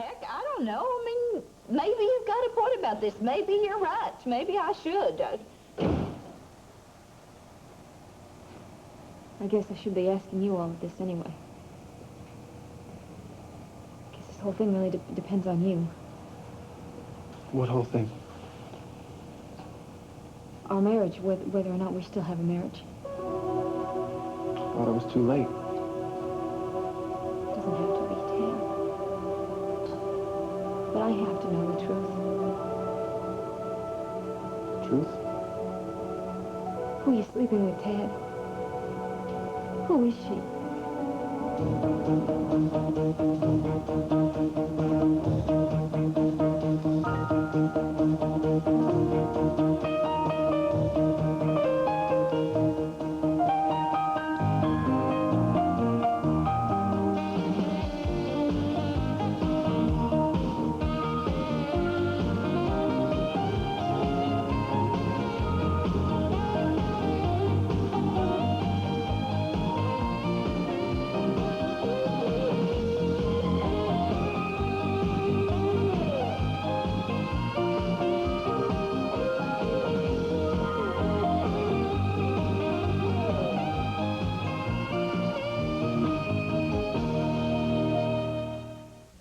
heck, I don't know. I mean, maybe you've got a point about this. Maybe you're right. Maybe I should. I guess I should be asking you all of this anyway. I guess this whole thing really depends on you. What whole thing? Our marriage, whether or not we still have a marriage. Thought it was too late. Doesn't have to be, Ted. But I have to know the truth. Truth? Who are you sleeping with, Ted? Who is she?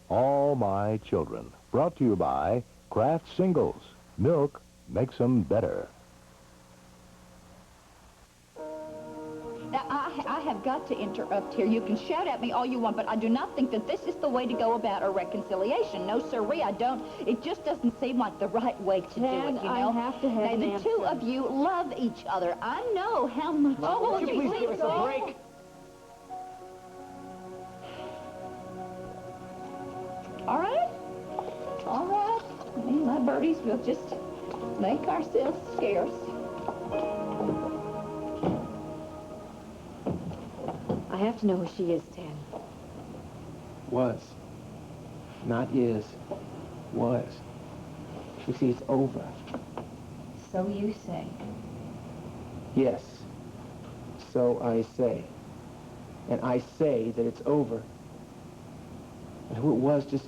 All My Children, brought to you by Kraft Singles. Milk makes them better. Now, I have got to interrupt here. You can shout at me all you want, but I do not think that this is the way to go about a reconciliation. No, sirree, I don't. It just doesn't seem like the right way to do it, you know? I have to have Now, the two of you love each other. I know how much... Oh, would you please give us a break? All right. All right. Me and my birdies will just make ourselves scarce. I have to know who she is, Ted. Was. Not is. Was. Trixie, it's over. So you say. Yes. So I say. And I say that it's over. And who it was just...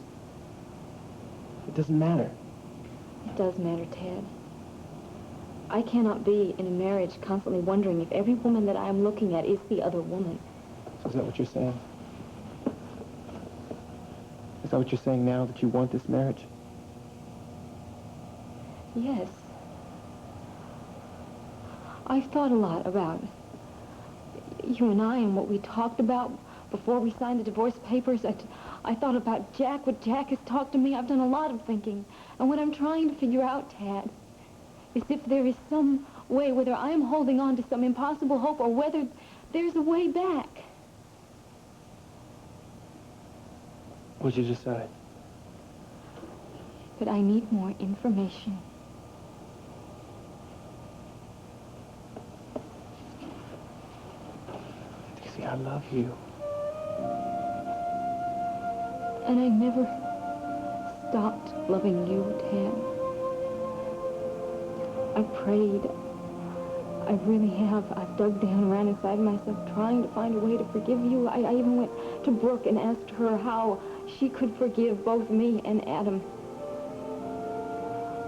It doesn't matter. It does matter, Ted. I cannot be in a marriage constantly wondering if every woman that I am looking at is the other woman. So is that what you're saying? Is that what you're saying now, that you want this marriage? Yes. I've thought a lot about you and I and what we talked about before we signed the divorce papers. I thought about Jack, what Jack has talked to me. I've done a lot of thinking. And what I'm trying to figure out, Tad, is if there is some way, whether I'm holding on to some impossible hope or whether there's a way back. What'd you decide? But I need more information. Dixie, I love you. And I never stopped loving you, Tad. I prayed. I really have. I've dug down around inside myself trying to find a way to forgive you. I even went to Brooke and asked her how she could forgive both me and Adam.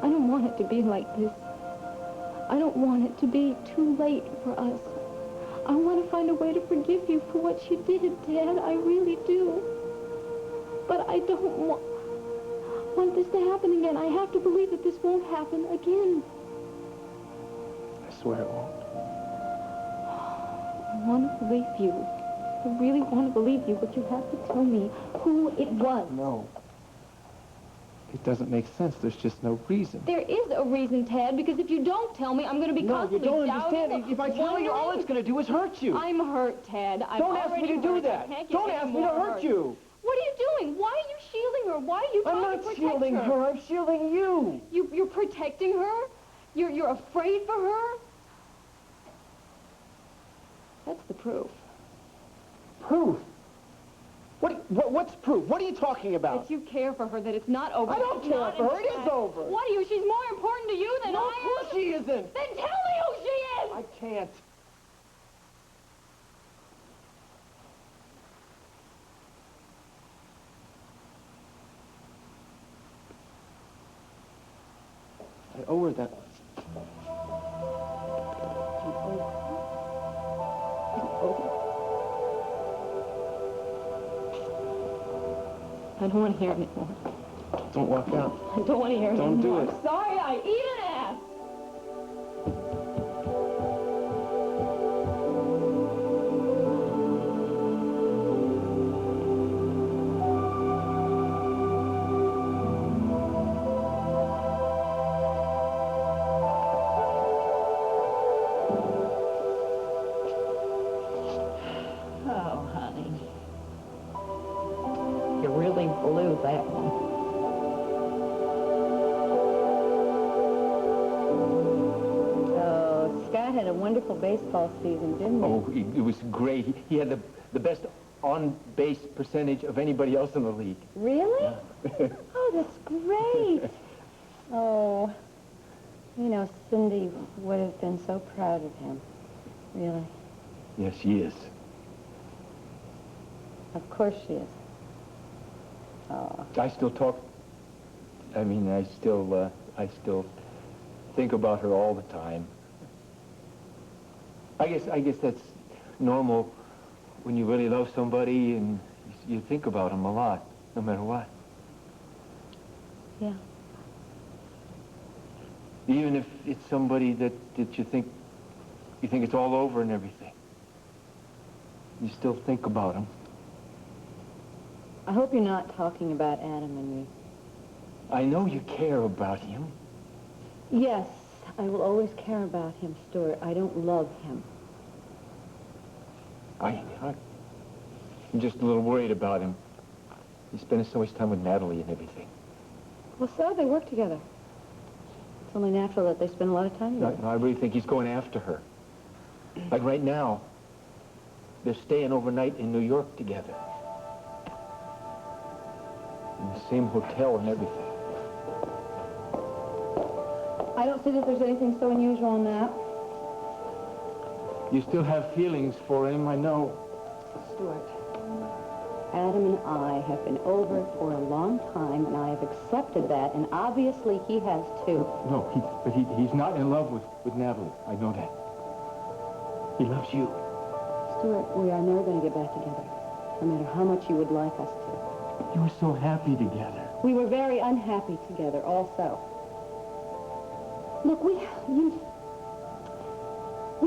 I don't want it to be like this. I don't want it to be too late for us. I want to find a way to forgive you for what you did, Dad. I really do. But I don't want this to happen again. I have to believe that this won't happen again. I swear it won't. I want to believe you. I really want to believe you, but you have to tell me who it was. No. It doesn't make sense. There's just no reason. There is a reason, Ted, because if you don't tell me, I'm going to be constantly No, you don't doubting, understand. If I tell you, all it's going to do is hurt you. I'm hurt, Ted. Don't ask me to do that. Don't ask me to hurt you. What are you doing? Why are you shielding her? Why are you trying to protect her? I'm not shielding her. I'm shielding you. You're protecting her? You're afraid for her? That's the proof. Proof? What's proof? What are you talking about? That you care for her, that it's not over. I don't care for her. It is over. What are you? She's more important to you than No, I of course am. she isn't. Then tell me who she is! I can't. I owe her that. I don't want to hear it anymore. Don't walk out. I don't want to hear it Don't do anymore. it. I'm sorry I even asked. Oh, honey. You really blew that one. Oh, Scott had a wonderful baseball season, didn't he? Oh, it was great. He had the best on-base percentage of anybody else in the league. Really? Oh, that's great. Oh, you know, Cindy would have been so proud of him. Really. Yes, she is. Of course she is. Oh. I still talk. I mean, I still think about her all the time. I guess that's normal when you really love somebody and you think about them a lot, no matter what. Yeah. Even if it's somebody that you think it's all over and everything. You still think about them. I hope you're not talking about Adam and me. I know you care about him. Yes, I will always care about him, Stuart. I don't love him. I'm just a little worried about him. He's spending so much time with Natalie and everything. Well, so they work together. It's only natural that they spend a lot of time together. No, I really think he's going after her. Like right now, they're staying overnight in New York together. In the same hotel and everything. I don't see that there's anything so unusual in that. You still have feelings for him, I know. Stuart, Adam and I have been over for a long time, and I have accepted that, and obviously he has too. No, he's not in love with Natalie. I know that. He loves you. Stuart, we are never going to get back together, no matter how much you would like us to. You were so happy together. We were very unhappy together also. Look, we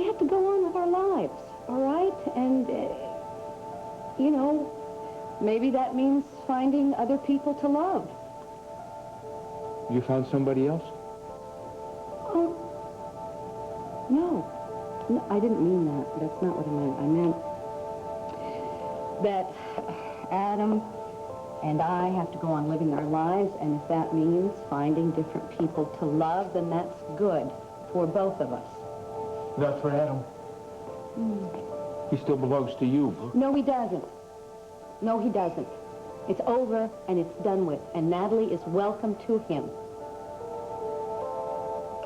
have to go on with our lives, all right? And, you know, maybe that means finding other people to love. You found somebody else? Oh, no, I didn't mean that. That's not what I meant. I meant that Adam and I have to go on living our lives, and if that means finding different people to love, then that's good for both of us. Not for Adam. He still belongs to you. No, he doesn't. No, he doesn't. It's over, and it's done with, and Natalie is welcome to him.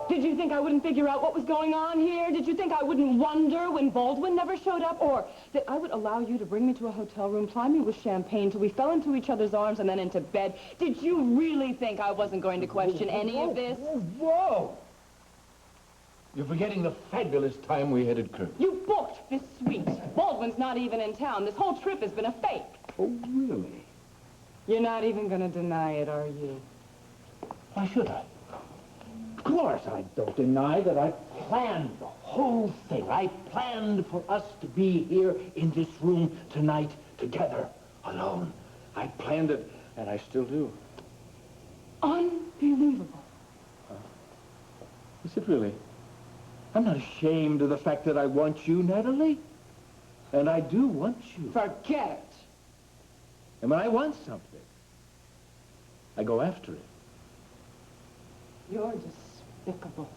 Did you think I wouldn't figure out what was going on here? Did you think I wouldn't wonder when Baldwin never showed up? Or that I would allow you to bring me to a hotel room, ply me with champagne till we fell into each other's arms and then into bed? Did you really think I wasn't going to question any of this? Whoa! You're forgetting the fabulous time we had at Kirk. You booked this suite. Baldwin's not even in town. This whole trip has been a fake. Oh, really? You're not even going to deny it, are you? Why should I? Of course, I don't deny that I planned the whole thing. I planned for us to be here in this room tonight together, alone. I planned it, and I still do. Unbelievable. Is it really? I'm not ashamed of the fact that I want you, Natalie. And I do want you. Forget it. And when I want something, I go after it. You're despicable.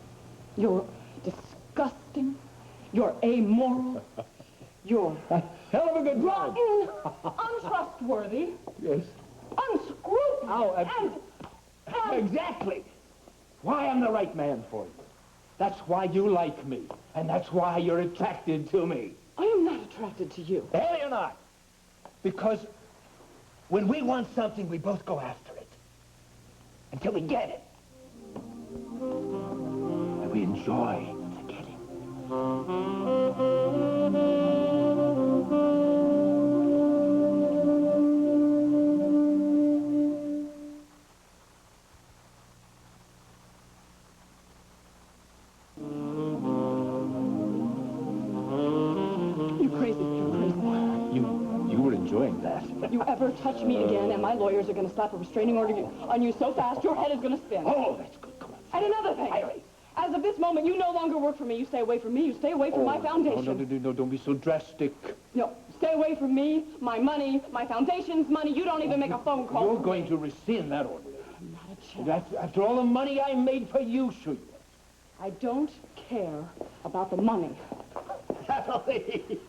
You're disgusting. You're amoral. You're Hell of a good time. rotten, untrustworthy, Yes. unscrupulous, Oh, exactly. Why I'm the right man for you. That's why you like me. And that's why you're attracted to me. I am not attracted to you. Hell, you're not. Because when we want something, we both go after it. Until we get it. we enjoy the getting. You crazy. You're crazy. You were enjoying that. If you ever touch me again, and my lawyers are going to slap a restraining order on you so fast, your head is going to spin. Oh, that's good. Come on. And another thing. Iris. As of this moment, you no longer work for me. You stay away from me. You stay away from my foundation. No, don't be so drastic. No, stay away from me, my money, my foundation's money. You don't even make a phone call. You're going to rescind that order. Not a chance. After all the money I made for you, sure you I don't care about the money. Natalie,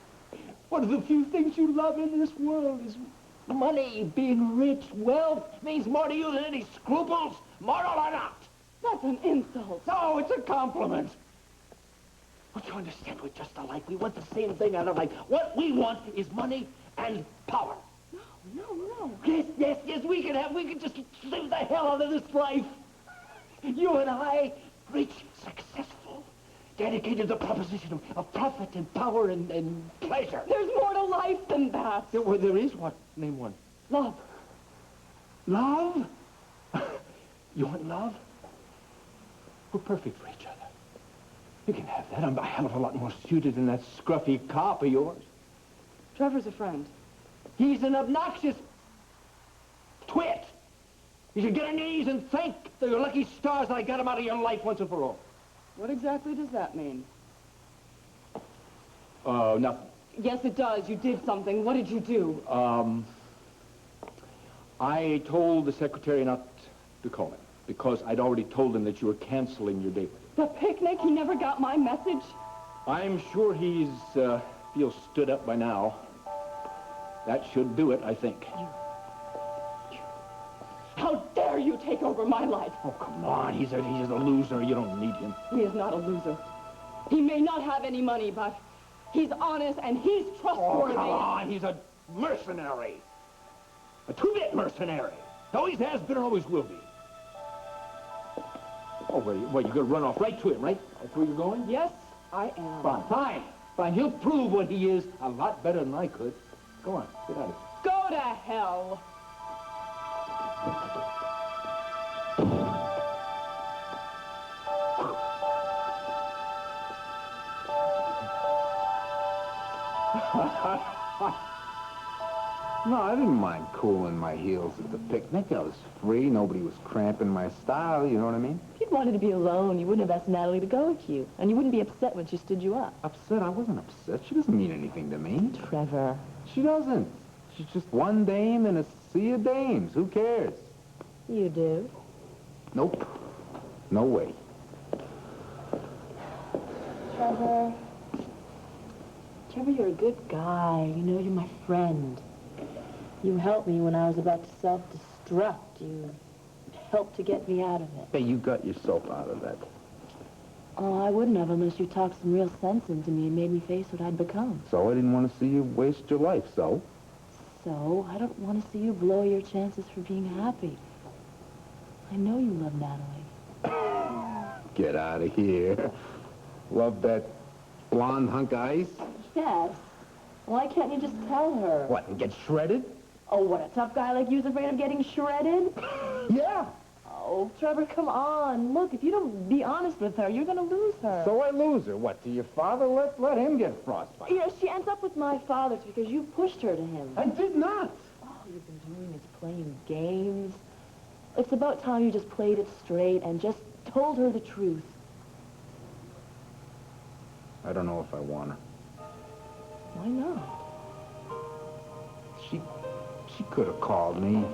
one of the few things you love in this world is money. Being rich, wealth means more to you than any scruples, moral or not. That's an insult. No, it's a compliment. Don't you understand? We're just alike. We want the same thing out of life. What we want is money and power. No. Yes, we can just live the hell out of this life. You and I, rich, successful, dedicated to the proposition of profit and power and pleasure. There's more to life than that. There is what? Name one. Love. Love? You want love? We're perfect for each other. You can have that. I'm a hell of a lot more suited than that scruffy cop of yours. Trevor's a friend. He's an obnoxious twit. You should get on your knees and thank the lucky stars that I got him out of your life once and for all. What exactly does that mean? Nothing. Yes, it does. You did something. What did you do? I told the secretary not to call him because I'd already told him that you were canceling your date with him. The picnic? He never got my message? I'm sure he's, feels stood up by now. That should do it, I think. How dare you take over my life? Oh, come on. He's a loser. You don't need him. He is not a loser. He may not have any money, but he's honest and he's Oh, trustworthy. come on. He's a mercenary. A two-bit mercenary. Always has been and always will be. Oh, well, you're going to run off right to him, right? That's where you're going? Yes, I am. Fine. He'll prove what he is a lot better than I could. Go on. Get out of here. Go to hell. No, I didn't mind cooling my heels at the picnic. I was free. Nobody was cramping my style, you know what I mean? If you'd wanted to be alone, you wouldn't have asked Natalie to go with you. And you wouldn't be upset when she stood you up. Upset? I wasn't upset. She doesn't mean anything to me. Trevor. She doesn't. She's just one dame in a sea of dames. Who cares? You do. Nope. No way. Trevor. Trevor, you're a good guy. You know, you're my friend. You helped me when I was about to self-destruct. You helped to get me out of it. Hey, you got yourself out of that. Oh, I wouldn't have unless you talked some real sense into me and made me face what I'd become. So I didn't want to see you waste your life, so? So, I don't want to see you blow your chances for being happy. I know you love Natalie. Get out of here. Love that blonde hunk of ice? Yes. Why can't you just tell her? What, and get shredded? Oh, what, a tough guy like you's afraid of getting shredded? Yeah. Oh, Trevor, come on. Look, if you don't be honest with her, you're going to lose her. So I lose her. What, to your father? Let him get frostbite. You know, she ends up with my father because you pushed her to him. I did not. All you've been doing is playing games. It's about time you just played it straight and just told her the truth. I don't know if I want her. Why not? She could have called me.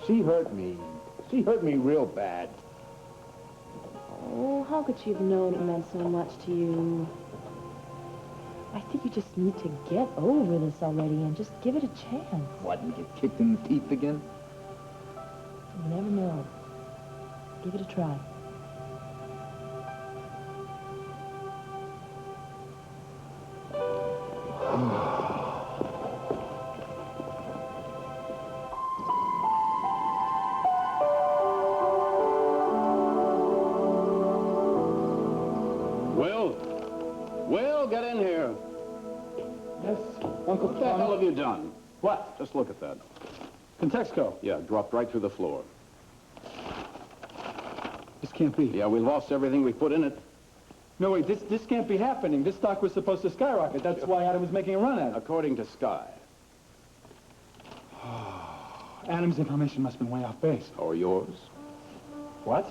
She hurt me. She hurt me real bad. Oh, how could she have known it meant so much to you? I think you just need to get over this already and just give it a chance. What, and get kicked in the teeth again? You never know. Give it a try. Uncle What the hell Tom. have you done? What? Just look at that. Contexco. Yeah, dropped right through the floor. This can't be. Yeah, we lost everything we put in it. No, wait, this can't be happening. This stock was supposed to skyrocket. That's why Adam was making a run at it. According to Sky. Adam's information must have been way off base. Or yours. What?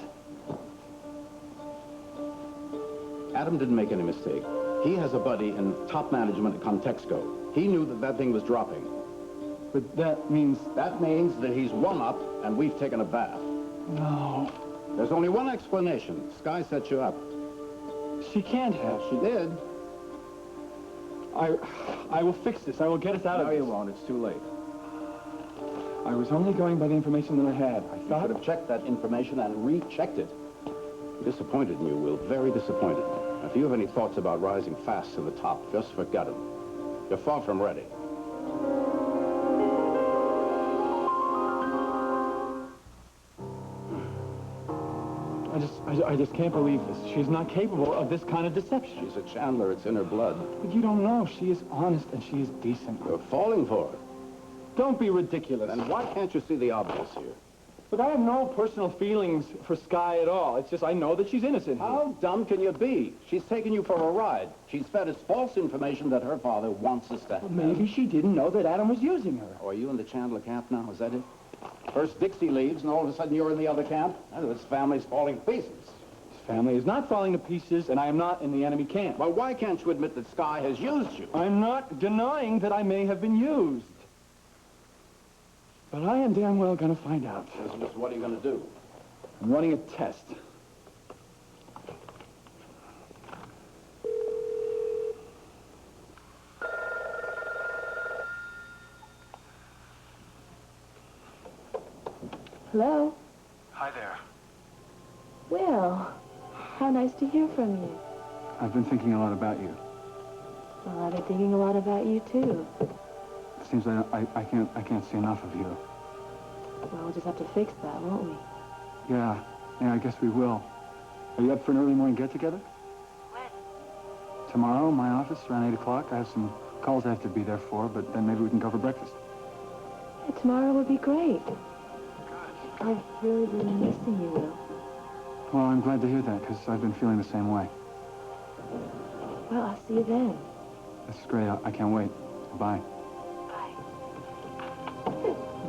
Adam didn't make any mistake. He has a buddy in top management at Contexco. He knew that that thing was dropping. But that means... That means that he's one up, and we've taken a bath. No. There's only one explanation. Sky set you up. She can't have. She did. I will fix this. I will get us out of No, this. you won't. It's too late. I was only going by the information that I had. I You thought... should have checked that information and rechecked it. Disappointed in you, Will. Very disappointed. If you have any thoughts about rising fast to the top, just forget them. You're far from ready. I just can't believe this. She's not capable of this kind of deception. She's a Chandler. It's in her blood. But you don't know. She is honest and she is decent. You're falling for her. Don't be ridiculous. Then why can't you see the obvious here? But I have no personal feelings for Sky at all. It's just I know that she's innocent. How dumb can you be? She's taken you for a ride. She's fed us false information that her father wants us to have. Maybe she didn't know that Adam was using her. Oh, are you in the Chandler camp now? Is that it? First Dixie leaves, and all of a sudden you're in the other camp? Oh, this family's falling to pieces. His family is not falling to pieces, and I am not in the enemy camp. Well, why can't you admit that Sky has used you? I'm not denying that I may have been used. But I am damn well gonna find out. Just what are you going to do? I'm running a test. Hello? Hi there. Will, how nice to hear from you. I've been thinking a lot about you. Well, I've been thinking a lot about you, too. It seems like I can't see enough of you. Well, we'll just have to fix that, won't we? Yeah, I guess we will. Are you up for an early morning get-together? When? Tomorrow, my office, around 8 o'clock. I have some calls I have to be there for, but then maybe we can go for breakfast. Yeah, tomorrow would be great. I've really been missing you, Will. Well, I'm glad to hear that, because I've been feeling the same way. Well, I'll see you then. This is great. I can't wait. Bye.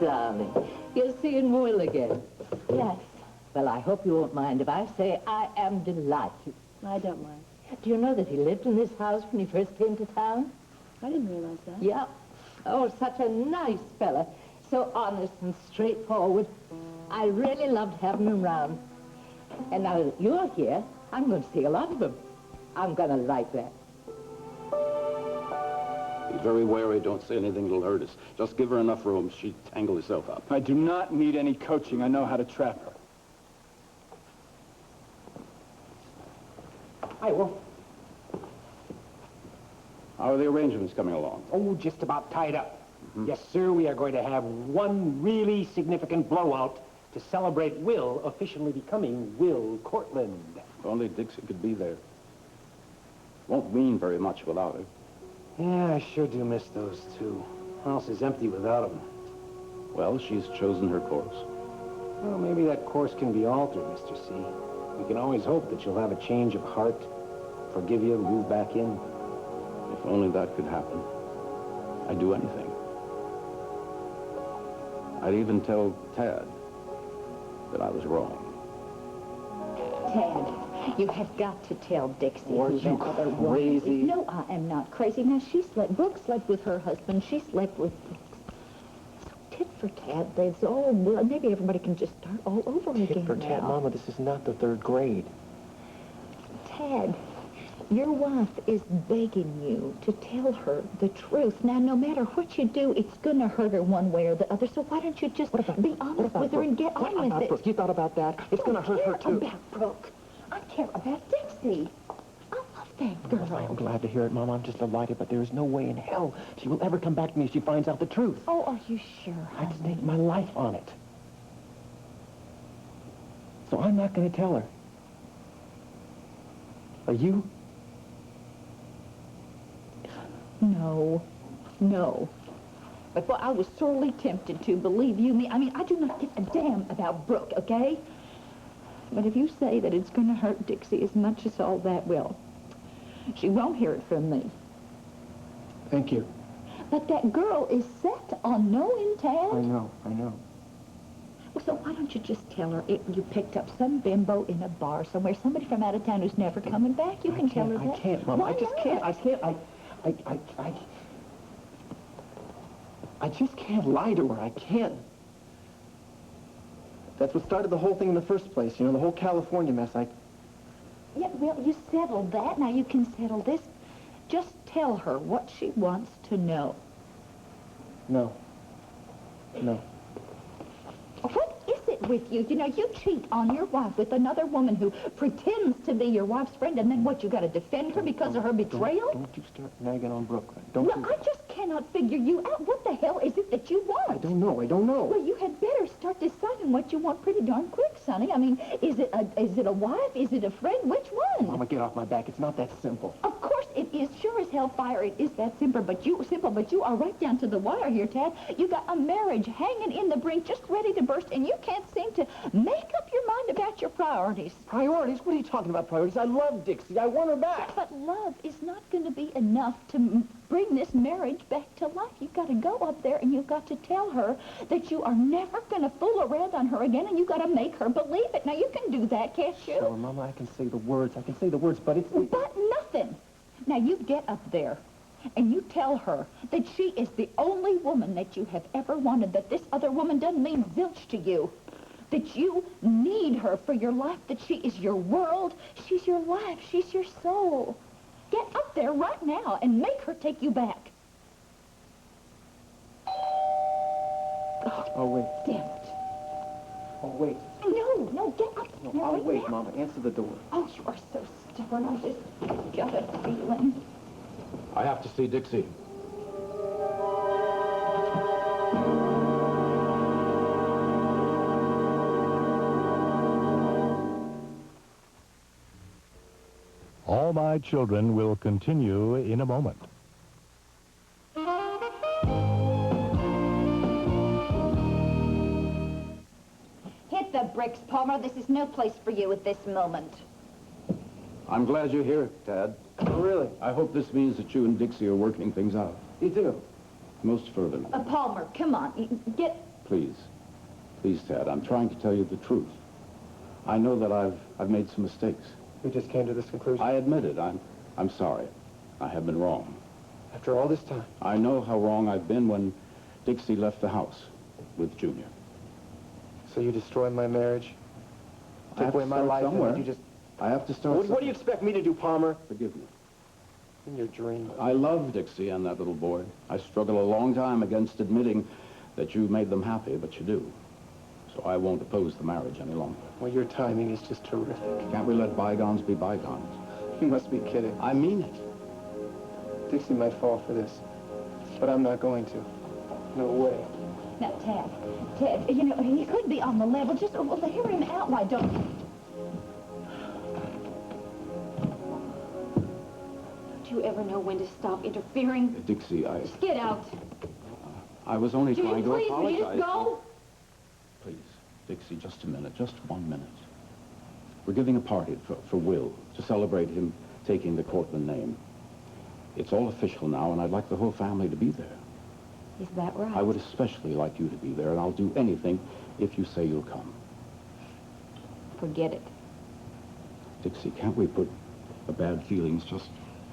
Darling, you're seeing Will again. Yes, Well, I hope you won't mind if I say I am delighted. I don't mind. Do you know that he lived in this house when he first came to town? I didn't realize that. Yeah. Oh, such a nice fella. So honest and straightforward. I really loved having him around. And now that you're here, I'm going to see a lot of him. I'm going to like that. Be very wary. Don't say anything that'll hurt us. Just give her enough room. She'd tangle herself up. I do not need any coaching. I know how to trap her. Hi, Will. How are the arrangements coming along? Oh, just about tied up. Yes, sir, we are going to have one really significant blowout to celebrate Will officially becoming Will Cortland. If only Dixie could be there. Won't mean very much without her. Yeah, I sure do miss those two. House is empty without them. Well, she's chosen her course. Well, maybe that course can be altered, Mr. C. We can always hope that you'll have a change of heart, forgive you, and move back in. If only that could happen. I'd do anything. I'd even tell Tad that I was wrong. Ted, you have got to tell Dixie Are who you that other woman is. crazy? No, I am not crazy. Now, Brooke slept with her husband. She slept with... So tit for tat, there's all... Well, maybe everybody can just start all over again Tit for tat, now. Mama, this is not the third grade. Ted, your wife is begging you to tell her the truth. Now, no matter what you do, it's going to hurt her one way or the other. So why don't you just be honest with her and get on with it? Brooke, you thought about that? It's going to hurt her, too. I don't care about Brooke. I care about Dixie. I love that girl. I'm glad to hear it, Mom. I'm just delighted, but there is no way in hell she will ever come back to me if she finds out the truth. Oh, are you sure, I'd honey? stake my life on it. So I'm not going to tell her. Are you? No. No. But well, I was sorely tempted to, believe you me. I mean, I do not give a damn about Brooke, okay? But if you say that it's going to hurt Dixie as much as all that will, she won't hear it from me. Thank you. But that girl is set on knowing, Tad. I know. Well, so why don't you just tell her you picked up some bimbo in a bar somewhere, somebody from out of town who's never coming back? You can tell her that. I can't, Mom. Why I just not? can't. I just can't lie to her. I can't. That's what started the whole thing in the first place. You know, the whole California mess. Yeah, well, you settled that. Now you can settle this. Just tell her what she wants to know. No. What is it with you? You know, you cheat on your wife with another woman who pretends to be your wife's friend, and then what, you got to defend her because of her betrayal? Don't you start nagging on Brooke. Don't Well, you? I just cannot figure you out. What the hell is it that you want? I don't know. Well, you had better start deciding what you want pretty darn quick, Sonny. I mean, is it a wife? Is it a friend? Which one? Mama, get off my back. It's not that simple. Of course it is. Sure as hellfire it is that simple, but you are right down to the wire here, Tad. You got a marriage hanging in the brink, just ready to burst, and you can't seem to make up your mind about your priorities. Priorities? What are you talking about, priorities? I love Dixie. I want her back. But love is not going to be enough to bring this marriage back to life. You've got to go up there and you've got to tell her that you are never going to fool around on her again, and you've got to make her believe it. Now, you can do that, can't you? Sure, Mama, I can say the words, but it's... But nothing. Now, you get up there and you tell her that she is the only woman that you have ever wanted, that this other woman doesn't mean zilch to you, that you need her for your life, that she is your world, she's your life, she's your soul. Get up there right now and make her take you back. Oh, wait. Damn it. Oh, wait. No, get up there. No, I'll right wait, now. Mama. Answer the door. Oh, you are so stubborn. I just got a feeling. I have to see Dixie. All My Children will continue in a moment. Hit the bricks, Palmer. This is no place for you at this moment. I'm glad you're here, Tad. Oh, really? I hope this means that you and Dixie are working things out. You do? Most fervently. Palmer, come on. Get... Please. Please, Tad, I'm trying to tell you the truth. I know that I've made some mistakes. You just came to this conclusion? I admit it. I'm sorry. I have been wrong. After all this time? I know how wrong I've been when Dixie left the house with Junior. So you destroyed my marriage? Took away my life somewhere. and you just... I have to start What do you expect me to do, Palmer? Forgive me. In your dream. I love Dixie and that little boy. I struggle a long time against admitting that you made them happy, but you do. So I won't oppose the marriage any longer. Well, your timing is just terrific. Can't we let bygones be bygones? You must be kidding. I mean it. Dixie might fall for this, but I'm not going to. No way. Now, Tad, you know, he could be on the level. Just hear him out. Why don't you? Don't you ever know when to stop interfering? Dixie, Just get out. I was only trying to Please, will apologize. you just go? Please, Dixie, just a minute, just 1 minute. We're giving a party for Will to celebrate him taking the Cortland name. It's all official now, and I'd like the whole family to be there. Is that right? I would especially like you to be there, and I'll do anything if you say you'll come. Forget it. Dixie, can't we put the bad feelings just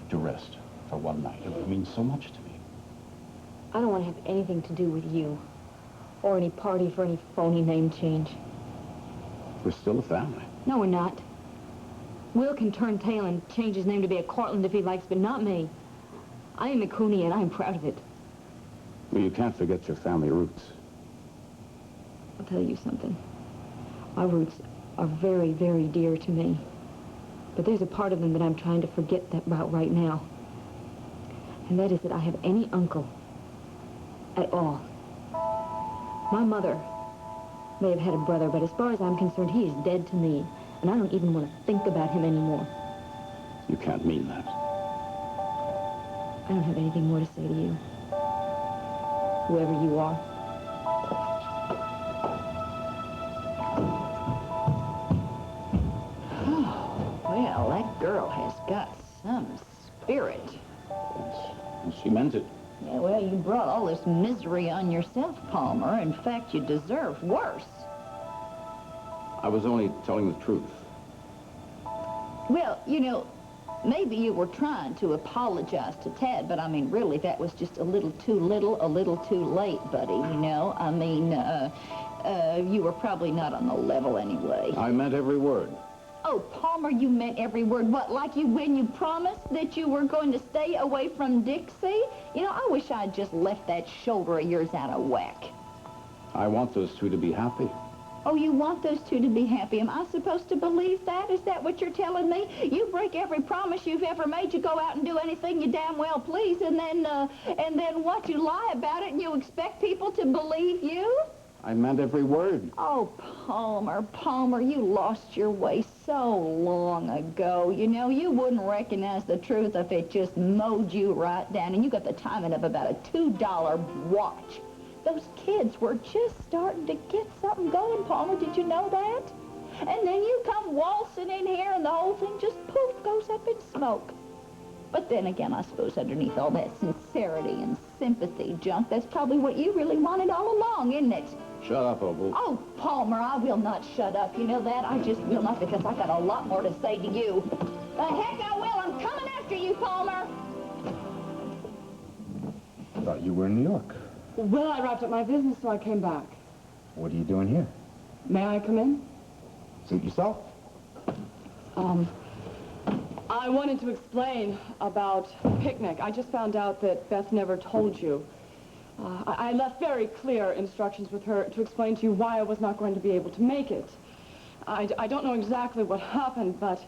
to rest for one night? It means so much to me. I don't want to have anything to do with you. Or any party for any phony name change. We're still a family. No, we're not. Will can turn tail and change his name to be a Cortland if he likes, but not me. I am a Cooney, and I'm proud of it. Well, you can't forget your family roots. I'll tell you something. My roots are very, very dear to me. But there's a part of them that I'm trying to forget about right now. And that is that I have any uncle at all. My mother may have had a brother, but as far as I'm concerned, he is dead to me. And I don't even want to think about him anymore. You can't mean that. I don't have anything more to say to you. whoever you are. Oh, well, that girl has got some spirit. And she meant it. Yeah, well, you brought all this misery on yourself, Palmer. In fact, you deserve worse. I was only telling the truth. Well, you know, maybe you were trying to apologize to Tad, but I mean, really, that was just a little too late, buddy, you know? I mean, you were probably not on the level anyway. I meant every word. Oh, Palmer, you meant every word. What, like when you promised that you were going to stay away from Dixie? You know, I wish I'd just left that shoulder of yours out of whack. I want those two to be happy. Oh, you want those two to be happy. Am I supposed to believe that? Is that what you're telling me? You break every promise you've ever made. You go out and do anything you damn well please, and then what? You lie about it and you expect people to believe you? I meant every word. Oh, Palmer, you lost your way so long ago. You know, you wouldn't recognize the truth if it just mowed you right down, and you got the timing of about a $2 watch. Those kids were just starting to get something going, Palmer. Did you know that? And then you come waltzing in here and the whole thing just poof goes up in smoke. But then again, I suppose underneath all that sincerity and sympathy junk, that's probably what you really wanted all along, isn't it? Shut up, Opal. Oh, Palmer, I will not shut up. You know that? I just will not, because I got a lot more to say to you. The heck I will. I'm coming after you, Palmer. I thought you were in New York. Well, I wrapped up my business, so I came back. What are you doing here? May I come in? Suit yourself? I wanted to explain about the picnic. I just found out that Beth never told you. I left very clear instructions with her to explain to you why I was not going to be able to make it. I don't know exactly what happened, but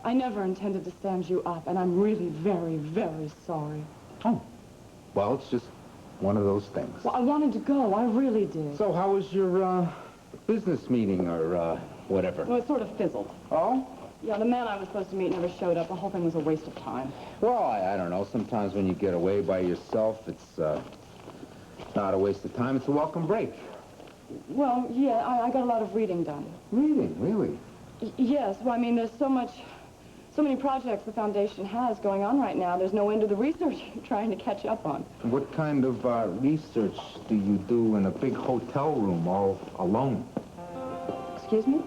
I never intended to stand you up, and I'm really very, very sorry. Oh. Well, it's just one of those things. Well, I wanted to go. I really did. So how was your business meeting or whatever? Well, it sort of fizzled. Oh? Yeah, the man I was supposed to meet never showed up. The whole thing was a waste of time. Well, I don't know. Sometimes when you get away by yourself, it's not a waste of time. It's a welcome break. Well, yeah, I got a lot of reading done. Reading? Really? Yes. Well, I mean, there's so many projects the Foundation has going on right now. There's no end to the research you're trying to catch up on. What kind of research do you do in a big hotel room all alone? Excuse me?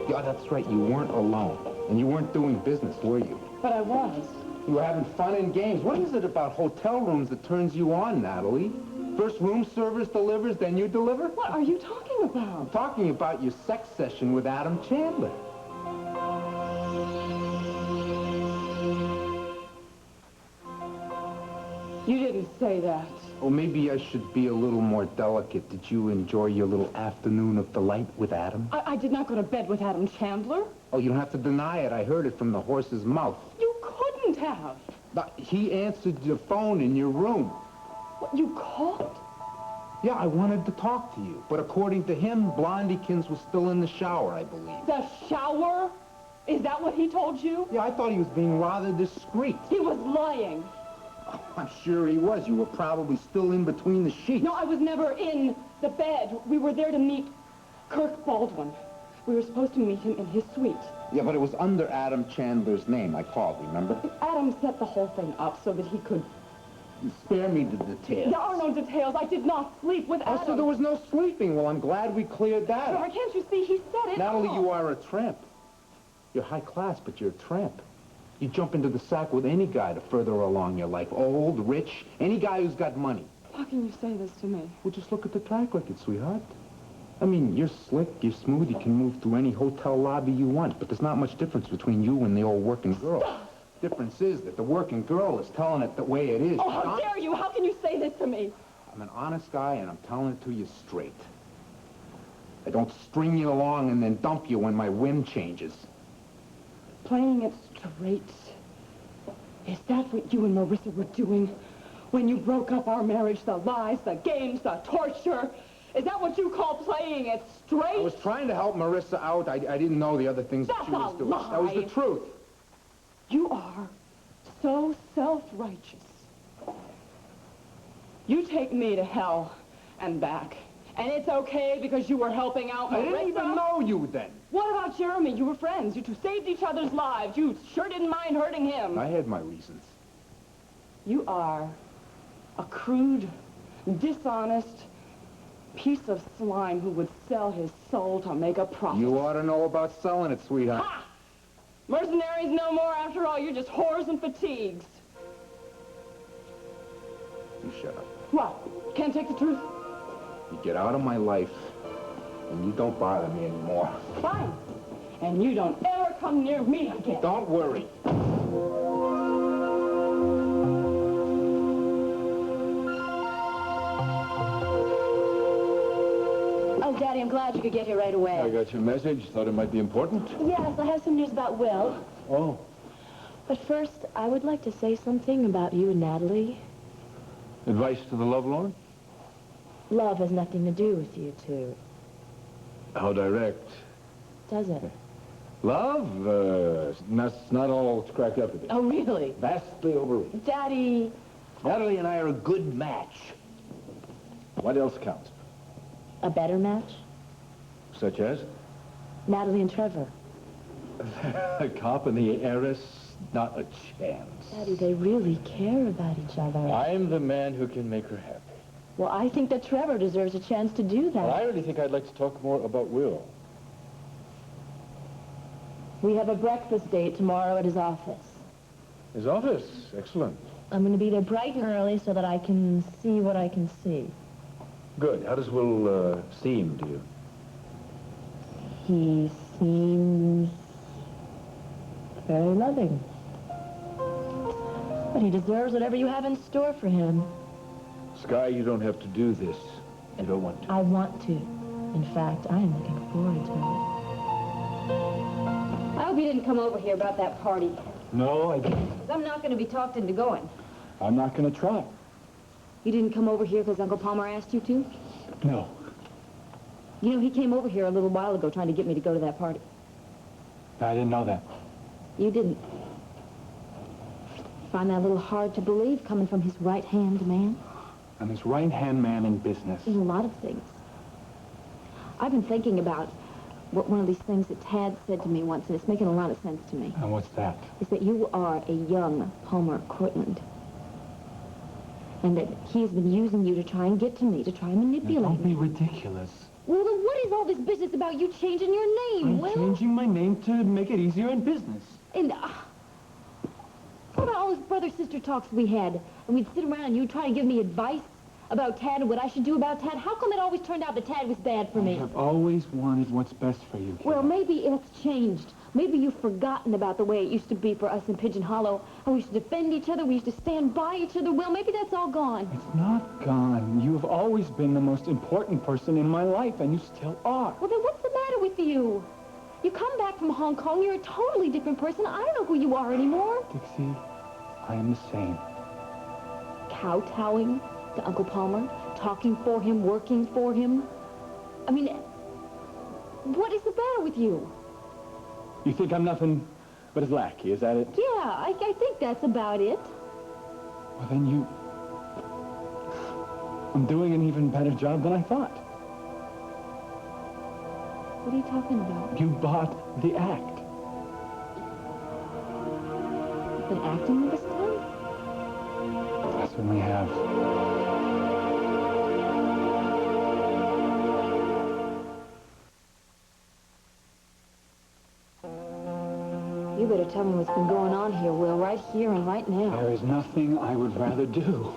Yeah, that's right. You weren't alone. And you weren't doing business, were you? But I was. You were having fun and games. What is it about hotel rooms that turns you on, Natalie? First room service delivers, then you deliver? What are you talking about? I'm talking about your sex session with Adam Chandler. You didn't say that. Oh, maybe I should be a little more delicate. Did you enjoy your little afternoon of delight with Adam? I did not go to bed with Adam Chandler. Oh, you don't have to deny it. I heard it from the horse's mouth. You couldn't have. But he answered your phone in your room. What, you called? Yeah, I wanted to talk to you. But according to him, Blondykins was still in the shower, I believe. The shower? Is that what he told you? Yeah, I thought he was being rather discreet. He was lying. Oh, I'm sure he was. You were probably still in between the sheets. No, I was never in the bed. We were there to meet Kirk Baldwin. We were supposed to meet him in his suite. Yeah, but it was under Adam Chandler's name. I called, remember? Adam set the whole thing up so that he could... Spare me the details. There are no details. I did not sleep with Adam. Oh, so there was no sleeping. Well, I'm glad we cleared that Trevor, up. can't you see? He said it Natalie, all. you are a tramp. You're high class, but you're a tramp. You jump into the sack with any guy to further along your life. Old, rich, any guy who's got money. How can you say this to me? Well, just look at the track record, sweetheart. I mean, you're slick, you're smooth, you can move through any hotel lobby you want, but there's not much difference between you and the old working girl. Stop. Difference is that the working girl is telling it the way it is. Oh, how dare you! How can you say this to me? I'm an honest guy, and I'm telling it to you straight. I don't string you along and then dump you when my whim changes. Playing it straight. Is that what you and Marissa were doing when you broke up our marriage? The lies, the games, the torture. Is that what you call playing it straight? I was trying to help Marissa out. I didn't know the other things that she was doing. Lie. That was the truth. You are so self-righteous. You take me to hell and back. And it's okay because you were helping out I Marissa? didn't even know you then. What about Jeremy? You were friends. You two saved each other's lives. You sure didn't mind hurting him. I had my reasons. You are a crude, dishonest piece of slime who would sell his soul to make a profit. You ought to know about selling it, sweetheart. Ha! Mercenaries no more. After all, you're just whores and fatigues. You shut up. What? Can't take the truth? You get out of my life, and you don't bother me anymore. Fine. And you don't ever come near me again. Don't worry. Oh, Daddy, I'm glad you could get here right away. I got your message. Thought it might be important. Yes, I have some news about Will. Oh. But first, I would like to say something about you and Natalie. Advice to the lovelorn? Love has nothing to do with you two, How direct? does it? Love? That's not all it's cracked up to be. Oh, really? Vastly overrated. Daddy, Natalie and I are a good match. What else counts? a better match? Such as? Natalie and Trevor. A cop and the heiress? Not a chance. Daddy, they really care about each other. I'm the man who can make her happy. Well, I think that Trevor deserves a chance to do that. Well, I really think I'd like to talk more about Will. We have a breakfast date tomorrow at his office. His office? Excellent. I'm going to be there bright and early so that I can see what I can see. Good. How does Will seem to you? He seems very loving. But he deserves whatever you have in store for him. Sky, you don't have to do this. You don't want to. I want to. In fact, I am looking forward to I hope you didn't come over here about that party. No, I didn't. 'Cause I'm not going to be talked into going. I'm not going to try. You didn't come over here because Uncle Palmer asked you to? No. You know, he came over here a little while ago trying to get me to go to that party. I didn't know that. You didn't. Find that a little hard to believe coming from his right-hand man? I'm his right-hand man in business. In a lot of things. I've been thinking about what one of these things that Tad said to me once, and it's making a lot of sense to me. And what's that? Is that you are a young Palmer Cortland. And that he has been using you to try and get to me, to try and manipulate Don't be me. ridiculous. Well, then what is all this business about you changing your name, I'm Will? changing my name to make it easier in business. And, what about all those brother-sister talks we had? And we'd sit around and you'd try to give me advice about Tad and what I should do about Tad. How come it always turned out that Tad was bad for me? I've always wanted what's best for you, kid. Well, maybe it's changed. Maybe you've forgotten about the way it used to be for us in Pigeon Hollow. How we used to defend each other, we used to stand by each other. Well, maybe that's all gone. It's not gone. You've always been the most important person in my life, and you still are. Well, then what's the matter with you? You come back from Hong Kong, you're a totally different person. I don't know who you are anymore. Dixie, I am the same. Kowtowing to Uncle Palmer, talking for him, working for him. I mean, what is the matter with you? You think I'm nothing but his lackey, is that it? Yeah, I think that's about it. Well, then you... I'm doing an even better job than I thought. What are you talking about? You bought the act. You've been acting this time? I certainly have. You better tell me what's been going on here, Will, right here and right now. There is nothing I would rather do.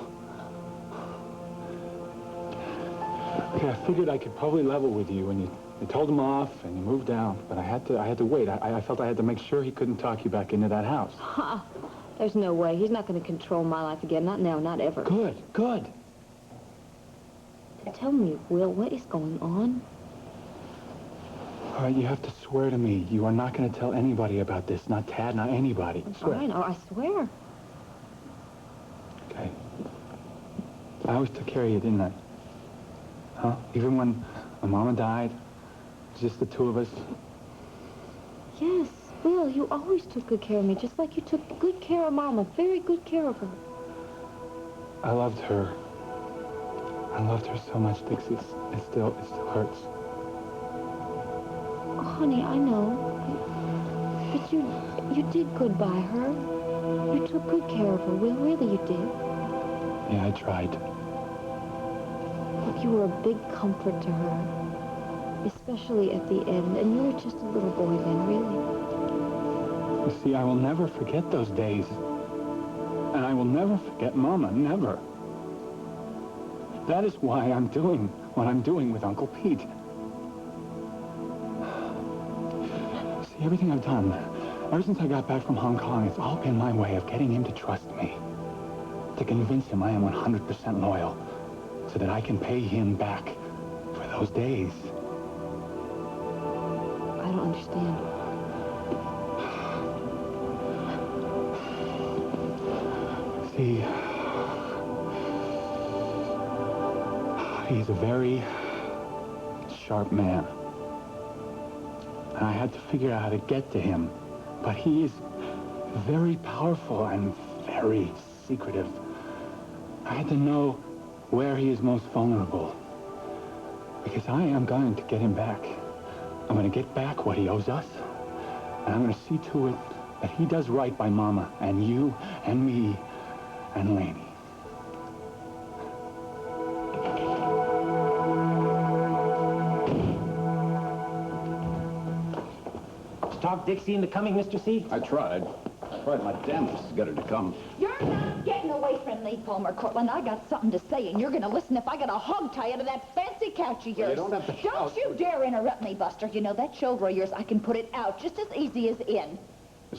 Okay, I figured I could probably level with you, and you told him off, and you moved out, but I had to wait. I felt I had to make sure he couldn't talk you back into that house. Ha! There's no way. He's not going to control my life again. Not now, not ever. Good, good. Tell me, Will, what is going on? All right, you have to swear to me you are not going to tell anybody about this. Not Tad, not anybody. Swear. Fine, I swear. Okay. I always took care of you, didn't I? Huh? Even when my mama died, just the two of us. Yes, Will, you always took good care of me, just like you took good care of Mama. Very good care of her. I loved her I loved her so much, Dixie. It still hurts. Oh, honey, I know. But you did good by her. You took good care of her, Will. Really, you did. Yeah, I tried. Look, you were a big comfort to her. Especially at the end. And you were just a little boy then, really. You see, I will never forget those days. And I will never forget Mama, never. That is why I'm doing what I'm doing with Uncle Pete. See, everything I've done, ever since I got back from Hong Kong, it's all been my way of getting him to trust me. To convince him I am 100% loyal, so that I can pay him back for those days. I don't understand. See, he's a very sharp man. And I had to figure out how to get to him. But he is very powerful and very secretive. I had to know where he is most vulnerable. Because I am going to get him back. I'm going to get back what he owes us. And I'm going to see to it that he does right by Mama and you and me and Laney. Talk Dixie into coming, Mr. C? I tried my damnedest to get her to come. You're not getting away from me, Palmer Cortland. I got something to say, and you're going to listen if I got a hog tie out of that fancy couch of yours. Well, you don't have to shout. Don't you dare interrupt me, Buster. You know, that shoulder of yours, I can put it out just as easy as in.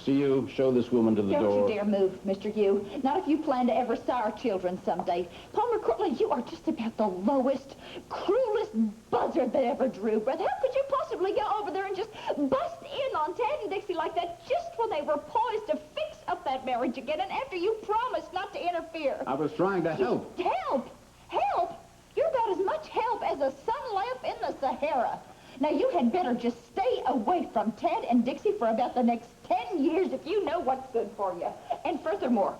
See you show this woman to the door. Don't you dare move, Mr. Hugh. Not if you plan to ever sire children someday. Palmer Cortland, you are just about the lowest, cruelest buzzard that ever drew breath. How could you possibly go over there and just bust in on Tad and Dixie like that just when they were poised to fix up that marriage again and after you promised not to interfere? I was trying to help. Help? Help? You're about as much help as a sun lamp in the Sahara. Now, you had better just stay away from Ted and Dixie for about the next 10 years if you know what's good for you. And furthermore,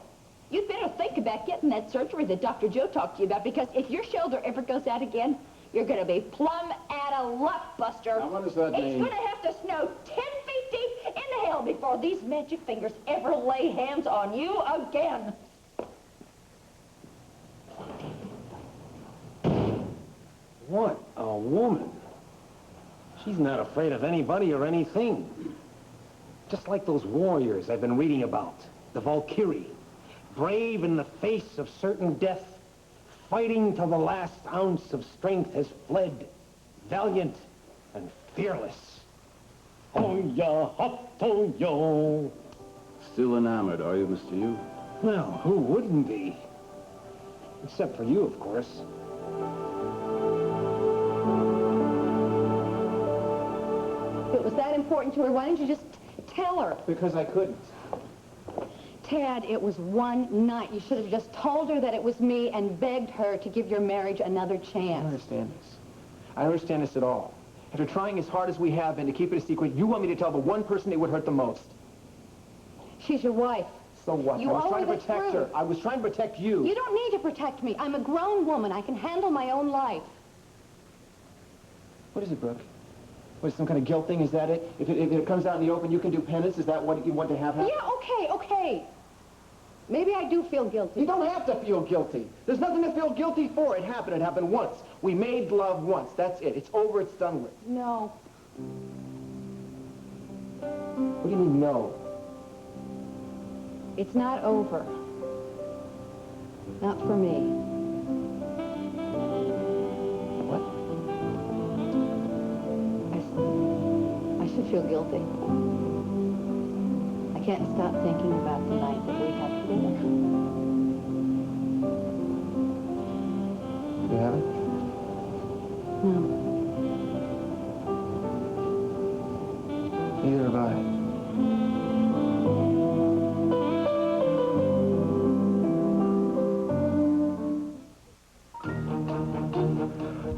you'd better think about getting that surgery that Dr. Joe talked to you about, because if your shoulder ever goes out again, you're going to be plumb out of luck, Buster. Now, what does that mean? It's going to have to snow 10 feet deep into hell before these magic fingers ever lay hands on you again. What a woman. She's not afraid of anybody or anything. Just like those warriors I've been reading about, the Valkyrie. Brave in the face of certain death, fighting till the last ounce of strength has fled, valiant and fearless. Oh-ya, hot-oh-yo. Still enamored, are you, Mr. Yu? Well, who wouldn't be? Except for you, of course. If it was that important to her, why didn't you just tell her? Because I couldn't. Tad, it was one night. You should have just told her that it was me and begged her to give your marriage another I don't chance. understand this. I don't understand this at all. After trying as hard as we have been to keep it a secret, you want me to tell the one person it would hurt the most. She's your wife. So what? You I was owe trying to her the protect her. truth. I was trying to protect you. You don't need to protect me. I'm a grown woman. I can handle my own life. What is it, Brooke? What, some kind of guilt thing? Is that it? If it comes out in the open, you can do penance? Is that what you want to have happen? Yeah, okay. Maybe I do feel guilty. You don't have to feel guilty. There's nothing to feel guilty for. It happened. It happened once. We made love once. That's it. It's over. It's done with. No. What do you mean, no? It's not over. Not for me. What? I should feel guilty. I can't stop thinking about the night that we had together. You haven't? No. Neither have I.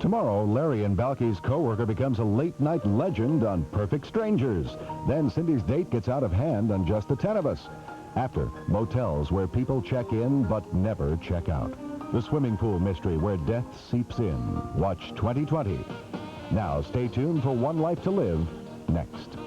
Tomorrow, Larry and Balky's co-worker becomes a late-night legend on Perfect Strangers. Then Cindy's date gets out of hand on Just the 10 of Us. After, motels where people check in but never check out. The swimming pool mystery where death seeps in. Watch 2020. Now, stay tuned for One Life to Live next.